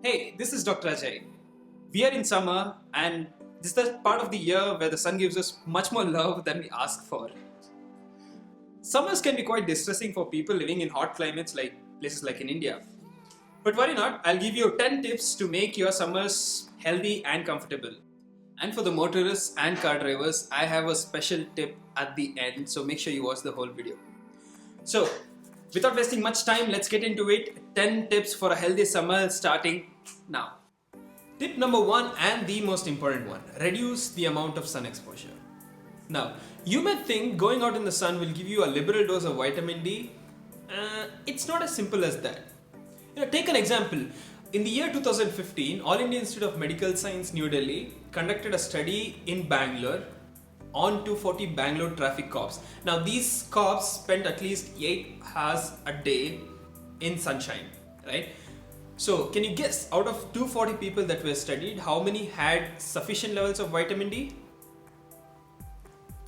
Hey, this is Dr. Ajay. We are in summer and this is the part of the year where the sun gives us much more love than we ask for. Summers can be quite distressing for people living in hot climates like places like in India. But worry not, I'll give you 10 tips to make your summers healthy and comfortable. And for the motorists and car drivers, I have a special tip at the end, so make sure you watch the whole video. So, without wasting much time, let's get into it. 10 tips for a healthy summer starting now. Tip number 1 and the most important one, reduce the amount of sun exposure. Now, you may think going out in the sun will give you a liberal dose of vitamin D. It's not as simple as that. Take an example. In the year 2015, All India Institute of Medical Science, New Delhi, conducted a study in Bangalore on 240 Bangalore traffic cops. Now, these cops spent at least 8 hours a day in sunshine, right? So, can you guess out of 240 people that were studied, how many had sufficient levels of vitamin D?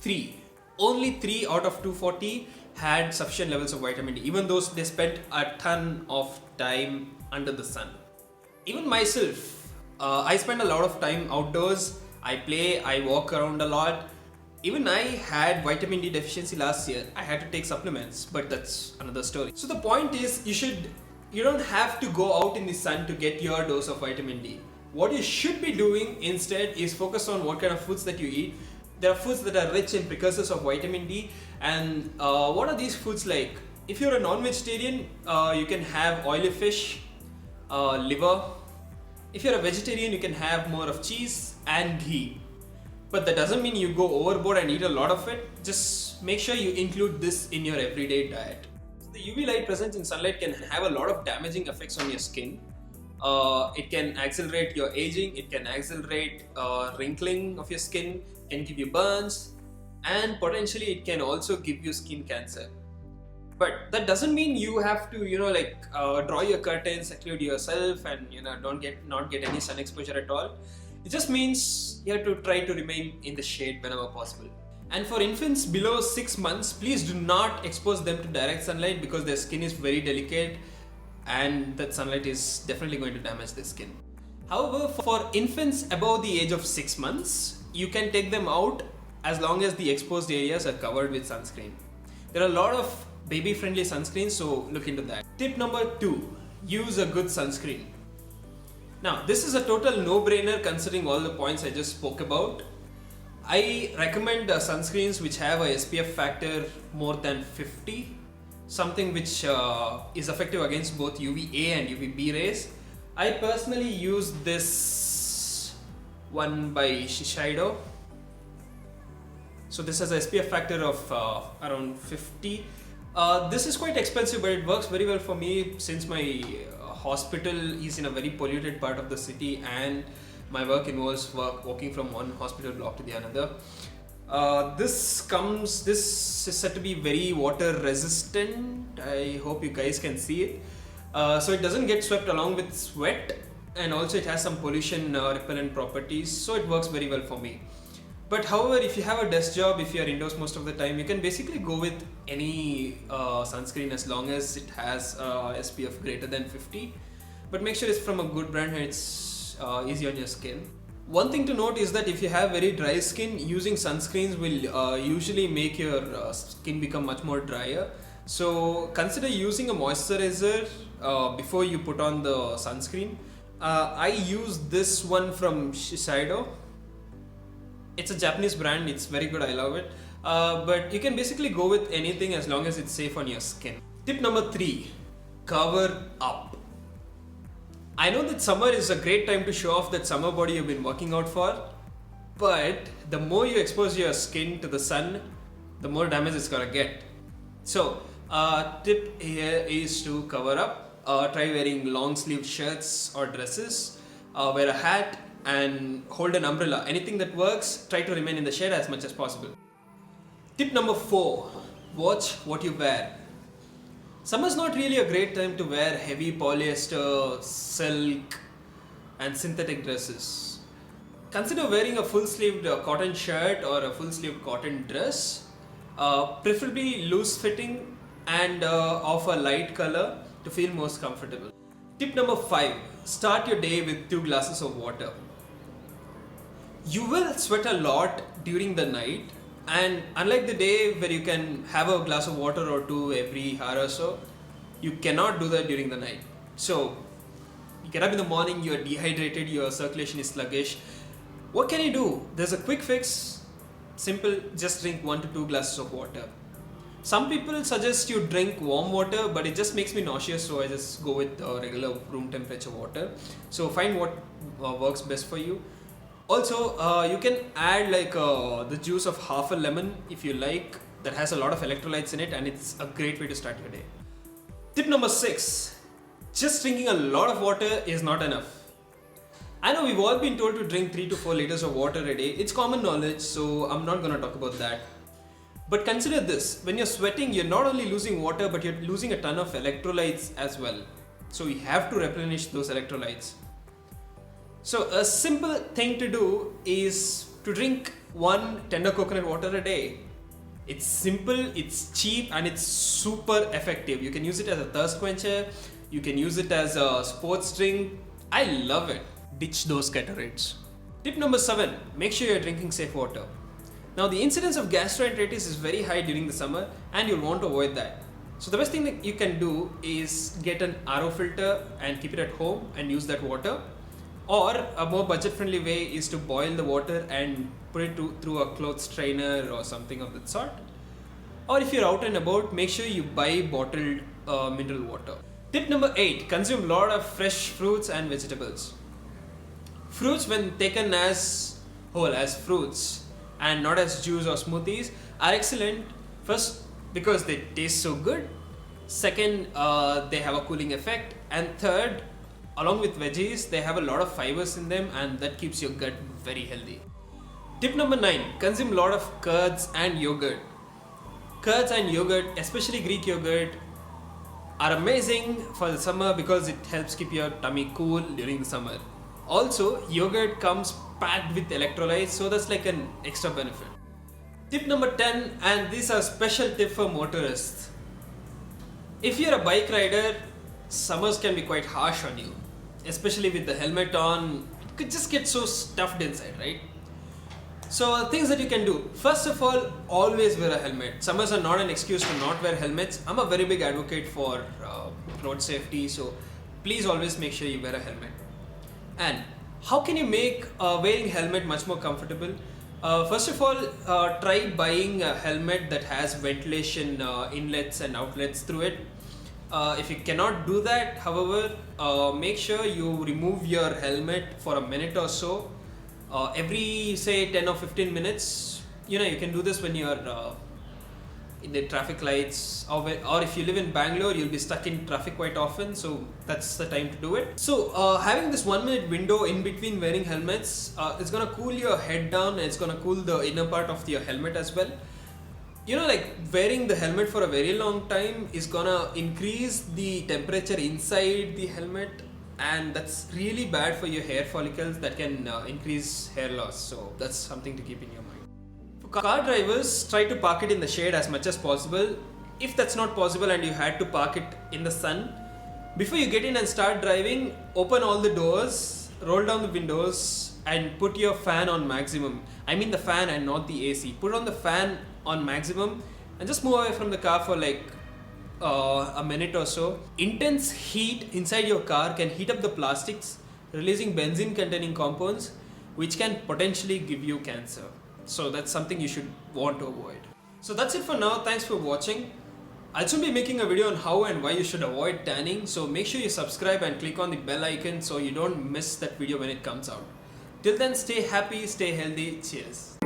3. Only 3 out of 240 had sufficient levels of vitamin D, even though they spent a ton of time under the sun. Even myself, I spend a lot of time outdoors. I play, I walk around a lot. Even I had vitamin D deficiency last year. I had to take supplements, but that's another story. So the point is, you don't have to go out in the sun to get your dose of vitamin D. What you should be doing instead is focus on what kind of foods that you eat. There are foods that are rich in precursors of vitamin D, and what are these foods like? If you're a non-vegetarian, you can have oily fish, liver. If you're a vegetarian, you can have more of cheese and ghee. But that doesn't mean you go overboard and eat a lot of it. Just make sure you include this in your everyday diet. The UV light present in sunlight can have a lot of damaging effects on your skin. It can accelerate your aging, it can accelerate wrinkling of your skin, it can give you burns, and potentially it can also give you skin cancer. But that doesn't mean you have to, draw your curtains, seclude yourself, and not get any sun exposure at all. It just means you have to try to remain in the shade whenever possible. And for infants below 6 months, please do not expose them to direct sunlight because their skin is very delicate and that sunlight is definitely going to damage their skin. However, for infants above the age of 6 months, you can take them out as long as the exposed areas are covered with sunscreen. There are a lot of baby-friendly sunscreens, so look into that. Tip number 2, use a good sunscreen. Now, this is a total no-brainer considering all the points I just spoke about. I recommend sunscreens which have a SPF factor more than 50, something which is effective against both UVA and UVB rays. I personally use this one by Shiseido. So this has a SPF factor of around 50. This is quite expensive, but it works very well for me since my hospital is in a very polluted part of the city and my work involves walking from one hospital block to the another. This is said to be very water resistant. I hope you guys can see it. So it doesn't get swept along with sweat, and also it has some pollution repellent properties, so it works very well for me. But however, if you have a desk job, if you are indoors most of the time, you can basically go with any sunscreen as long as it has SPF greater than 50. But make sure it's from a good brand and it's easy on your skin. One thing to note is that if you have very dry skin, using sunscreens will usually make your skin become much more drier. So consider using a moisturizer before you put on the sunscreen. I use this one from Shiseido. It's a Japanese brand, it's very good, I love it. But you can basically go with anything as long as it's safe on your skin. Tip number 3, cover up. I know that summer is a great time to show off that summer body you've been working out for, but the more you expose your skin to the sun, the more damage it's gonna get. So, tip here is to cover up. Try wearing long sleeve shirts or dresses, wear a hat and hold an umbrella. Anything that works, try to remain in the shade as much as possible. Tip number 4, watch what you wear. Summer's not really a great time to wear heavy polyester, silk and synthetic dresses. Consider wearing a full-sleeved cotton shirt or a full-sleeved cotton dress, preferably loose-fitting and of a light color to feel most comfortable. Tip number 5, start your day with 2 glasses of water. You will sweat a lot during the night, and unlike the day where you can have a glass of water or two every hour or so, you cannot do that during the night. So you get up in the morning, you're dehydrated, your circulation is sluggish. What can you do? There's a quick fix. Simple, just drink 1 to 2 glasses of water. Some people suggest you drink warm water, but it just makes me nauseous, so I just go with regular room temperature water. So find what works best for you. Also, you can add like the juice of half a lemon if you like. That has a lot of electrolytes in it, and it's a great way to start your day. Tip number 6. Just drinking a lot of water is not enough. I know we've all been told to drink 3 to 4 liters of water a day. It's common knowledge, so I'm not going to talk about that. But consider this, when you're sweating, you're not only losing water, but you're losing a ton of electrolytes as well. So you have to replenish those electrolytes. So a simple thing to do is to drink 1 tender coconut water a day. It's simple, it's cheap, and it's super effective. You can use it as a thirst quencher, you can use it as a sports drink. I love it. Ditch those Gatorades. Tip number 7, make sure you're drinking safe water. Now the incidence of gastroenteritis is very high during the summer, and you'll want to avoid that. So the best thing that you can do is get an RO filter and keep it at home and use that water. Or a more budget friendly way is to boil the water and put it through a cloth strainer or something of that sort. Or if you're out and about, make sure you buy bottled mineral water. Tip number 8, consume a lot of fresh fruits and vegetables. Fruits, when taken as whole, as fruits, and not as juice or smoothies, are excellent. First, because they taste so good. Second, they have a cooling effect. And third, along with veggies, they have a lot of fibers in them, and that keeps your gut very healthy. Tip number 9, consume a lot of curds and yogurt. Curds and yogurt, especially Greek yogurt, are amazing for the summer because it helps keep your tummy cool during the summer. Also, yogurt comes packed with electrolytes, so that's like an extra benefit. Tip number 10, and these are special tip for motorists. If you're a bike rider, summers can be quite harsh on you, especially with the helmet on. You could just get so stuffed inside, right? So things that you can do. First of all, always wear a helmet. Summers are not an excuse to not wear helmets. I'm a very big advocate for road safety, so please always make sure you wear a helmet. And how can you make wearing helmet much more comfortable? First of all, try buying a helmet that has ventilation inlets and outlets through it. If you cannot do that, however, make sure you remove your helmet for a minute or so. Every say 10 or 15 minutes. You can do this when you're in the traffic lights, or if you live in Bangalore, you'll be stuck in traffic quite often, so that's the time to do it. So having this 1 minute window in between wearing helmets, it's gonna cool your head down, and it's gonna cool the inner part of your helmet as well. Like wearing the helmet for a very long time is gonna increase the temperature inside the helmet, and that's really bad for your hair follicles. That can increase hair loss, so that's something to keep in your mind. For car drivers, try to park it in the shade as much as possible. If that's not possible and you had to park it in the sun, before you get in and start driving, open all the doors, roll down the windows, and put your fan on maximum. I mean the fan and not the AC. Put on the fan on maximum and just move away from the car for like a minute or so. Intense heat inside your car can heat up the plastics, releasing benzene containing compounds, which can potentially give you cancer. So that's something you should want to avoid. So that's it for now. Thanks for watching. I'll soon be making a video on how and why you should avoid tanning, so make sure you subscribe and click on the bell icon so you don't miss that video when it comes out. Till then, stay happy, stay healthy. Cheers.